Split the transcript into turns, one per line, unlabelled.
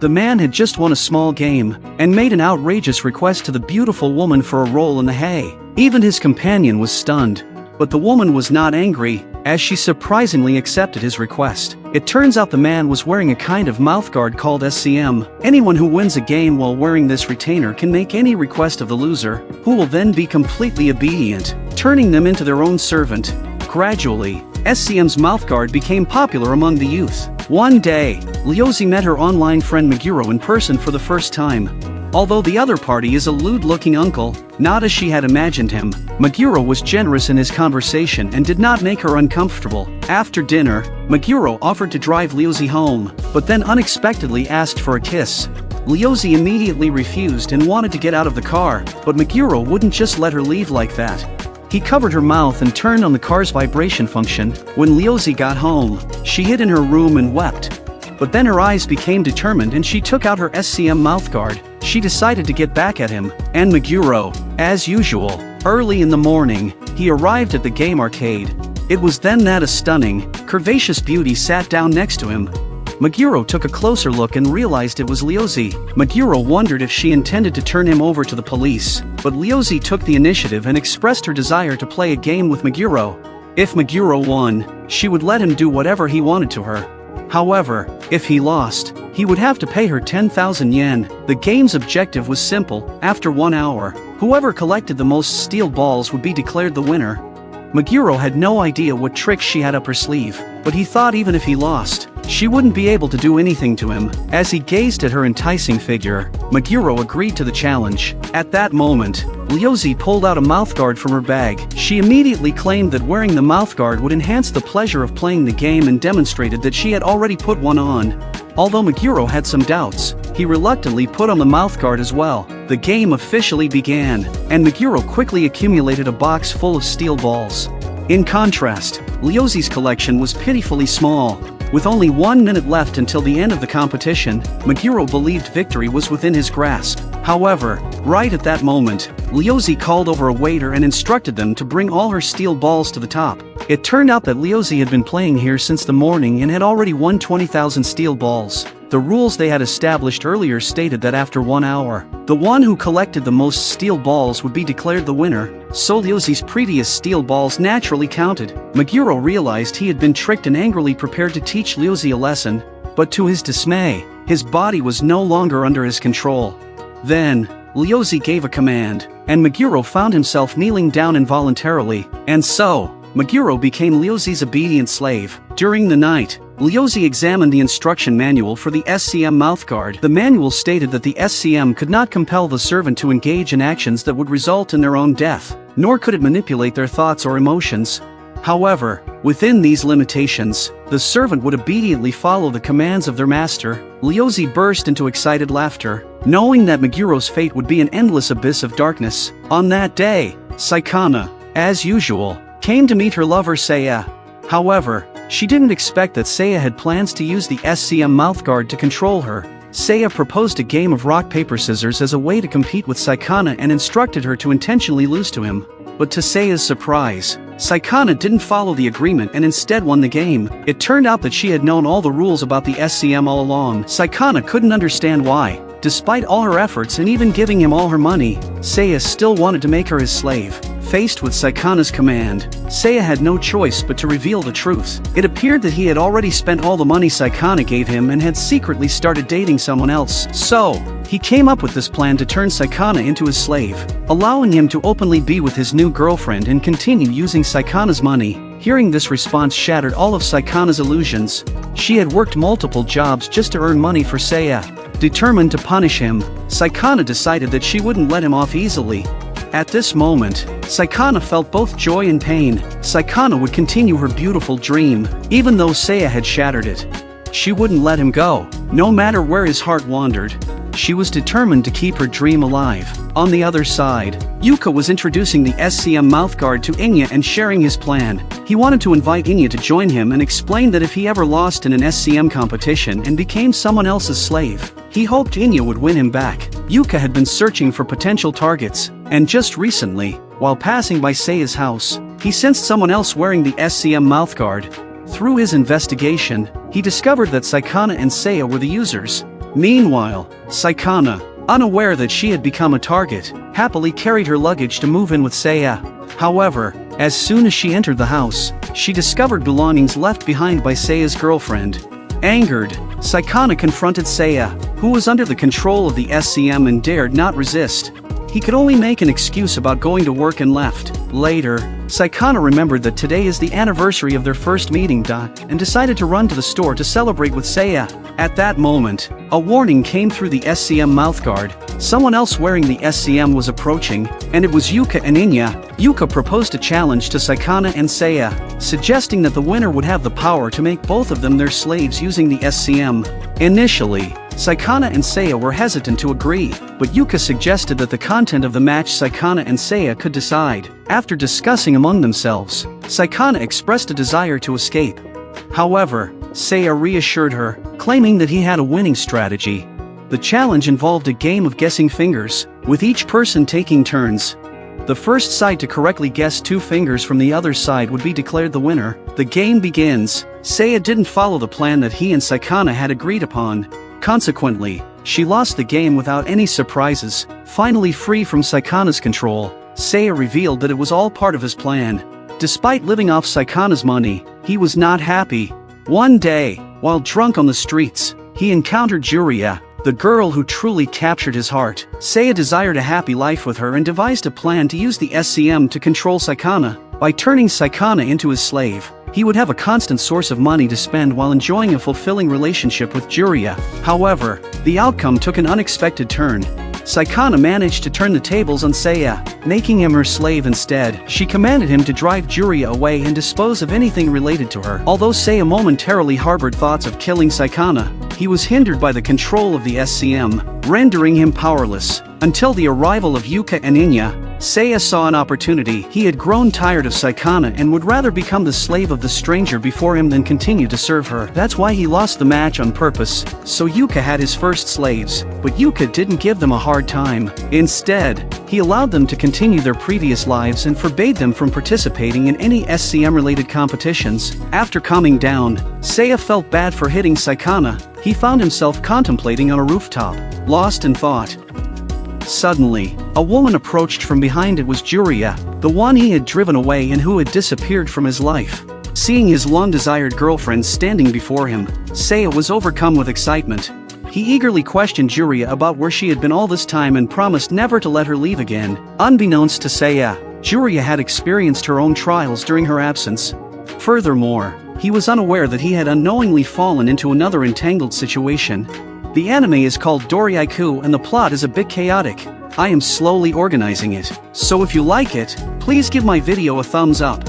The man had just won a small game, and made an outrageous request to the beautiful woman for a roll in the hay. Even his companion was stunned. But the woman was not angry, as she surprisingly accepted his request. It turns out the man was wearing a kind of mouthguard called SCM. Anyone who wins a game while wearing this retainer can make any request of the loser, who will then be completely obedient, turning them into their own servant. Gradually, SCM's mouthguard became popular among the youth. One day, Ryozi met her online friend Meguro in person for the first time. Although the other party is a lewd-looking uncle, not as she had imagined him, Meguro was generous in his conversation and did not make her uncomfortable. After dinner, Meguro offered to drive Ryozi home, but then unexpectedly asked for a kiss. Ryozi immediately refused and wanted to get out of the car, but Meguro wouldn't just let her leave like that. He covered her mouth and turned on the car's vibration function. When Ryozi got home, she hid in her room and wept. But then her eyes became determined and she took out her SCM mouthguard. She decided to get back at him, and Meguro, as usual, early in the morning, he arrived at the game arcade. It was then that a stunning, curvaceous beauty sat down next to him. Meguro took a closer look and realized it was Ryozi. Meguro wondered if she intended to turn him over to the police, but Ryozi took the initiative and expressed her desire to play a game with Meguro. If Meguro won, she would let him do whatever he wanted to her. However, if he lost, he would have to pay her 10,000 yen. The game's objective was simple. After 1 hour, whoever collected the most steel balls would be declared the winner. Meguro had no idea what tricks she had up her sleeve, but he thought even if he lost, she wouldn't be able to do anything to him. As he gazed at her enticing figure, Meguro agreed to the challenge. At that moment, Ryozi pulled out a mouthguard from her bag. She immediately claimed that wearing the mouthguard would enhance the pleasure of playing the game and demonstrated that she had already put one on. Although Meguro had some doubts, he reluctantly put on the mouthguard as well. The game officially began, and Meguro quickly accumulated a box full of steel balls. In contrast, Ryozi's collection was pitifully small. With only 1 minute left until the end of the competition, Meguro believed victory was within his grasp. However, right at that moment, Ryozi called over a waiter and instructed them to bring all her steel balls to the top. It turned out that Ryozi had been playing here since the morning and had already won 20,000 steel balls. The rules they had established earlier stated that after 1 hour, the one who collected the most steel balls would be declared the winner, so Ryozi's previous steel balls naturally counted. Meguro realized he had been tricked and angrily prepared to teach Ryozi a lesson, but to his dismay, his body was no longer under his control. Then, Ryozi gave a command, and Meguro found himself kneeling down involuntarily, and so, Meguro became Ryozi's obedient slave. During the night, Ryozi examined the instruction manual for the SCM mouthguard. The manual stated that the SCM could not compel the servant to engage in actions that would result in their own death, nor could it manipulate their thoughts or emotions. However, within these limitations, the servant would obediently follow the commands of their master. Ryozi burst into excited laughter, knowing that Meguro's fate would be an endless abyss of darkness. On that day, Saikana, as usual, came to meet her lover Seiya. However, she didn't expect that Seiya had plans to use the SCM mouthguard to control her. Seiya proposed a game of rock-paper-scissors as a way to compete with Saikana and instructed her to intentionally lose to him. But to Seiya's surprise, Saikana didn't follow the agreement and instead won the game. It turned out that she had known all the rules about the SCM all along. Saikana couldn't understand why, despite all her efforts and even giving him all her money, Seiya still wanted to make her his slave. Faced with Saikana's command, Seiya had no choice but to reveal the truth. It appeared that he had already spent all the money Saikana gave him and had secretly started dating someone else. So, he came up with this plan to turn Saikana into his slave, allowing him to openly be with his new girlfriend and continue using Saikana's money. Hearing this response shattered all of Saikana's illusions. She had worked multiple jobs just to earn money for Seiya. Determined to punish him, Saikana decided that she wouldn't let him off easily. At this moment, Saikana felt both joy and pain. Saikana would continue her beautiful dream, even though Seiya had shattered it. She wouldn't let him go, no matter where his heart wandered. She was determined to keep her dream alive. On the other side, Yuka was introducing the SCM mouthguard to Inya and sharing his plan. He wanted to invite Inya to join him and explained that if he ever lost in an SCM competition and became someone else's slave, he hoped Inya would win him back. Yuka had been searching for potential targets, and just recently, while passing by Seiya's house, he sensed someone else wearing the SCM mouthguard. Through his investigation, he discovered that Saikana and Seiya were the users. Meanwhile, Saikana, unaware that she had become a target, happily carried her luggage to move in with Seiya. However, as soon as she entered the house, she discovered belongings left behind by Seiya's girlfriend. Angered, Saikana confronted Seiya, who was under the control of the SCM and dared not resist. He could only make an excuse about going to work and left. Later, Saikana remembered that today is the anniversary of their first meeting and decided to run to the store to celebrate with Seiya. At that moment, a warning came through the SCM mouthguard. Someone else wearing the SCM was approaching, and it was Yuka and Inya. Yuka proposed a challenge to Saikana and Seiya, suggesting that the winner would have the power to make both of them their slaves using the SCM. Initially, Saikana and Seiya were hesitant to agree, but Yuka suggested that the content of the match Saikana and Seiya could decide. After discussing among themselves, Saikana expressed a desire to escape. However, Seiya reassured her, claiming that he had a winning strategy. The challenge involved a game of guessing fingers, with each person taking turns. The first side to correctly guess 2 fingers from the other side would be declared the winner. The game begins. Seiya didn't follow the plan that he and Saikana had agreed upon. Consequently, she lost the game without any surprises. Finally free from Saikana's control, Seiya revealed that it was all part of his plan. Despite living off Saikana's money, he was not happy. One day, while drunk on the streets, he encountered Juria, the girl who truly captured his heart. Seiya desired a happy life with her and devised a plan to use the SCM to control Saikana. By turning Saikana into his slave, he would have a constant source of money to spend while enjoying a fulfilling relationship with Juria. However, the outcome took an unexpected turn. Saikana managed to turn the tables on Seiya, making him her slave instead. She commanded him to drive Juria away and dispose of anything related to her. Although Seiya momentarily harbored thoughts of killing Saikana, he was hindered by the control of the SCM, rendering him powerless. Until the arrival of Yuka and Inya, Seiya saw an opportunity. He had grown tired of Saikana and would rather become the slave of the stranger before him than continue to serve her. That's why he lost the match on purpose, so Yuka had his first slaves, but Yuka didn't give them a hard time. Instead, he allowed them to continue their previous lives and forbade them from participating in any SCM-related competitions. After calming down, Seiya felt bad for hitting Saikana. He found himself contemplating on a rooftop, lost in thought. Suddenly, a woman approached from behind. It was Juria, the one he had driven away and who had disappeared from his life. Seeing his long-desired girlfriend standing before him, Seiya was overcome with excitement. He eagerly questioned Juria about where she had been all this time and promised never to let her leave again. Unbeknownst to Seiya, Juria had experienced her own trials during her absence. Furthermore, he was unaware that he had unknowingly fallen into another entangled situation. The anime is called Doraiku and the plot is a bit chaotic. I am slowly organizing it, so if you like it, please give my video a thumbs up.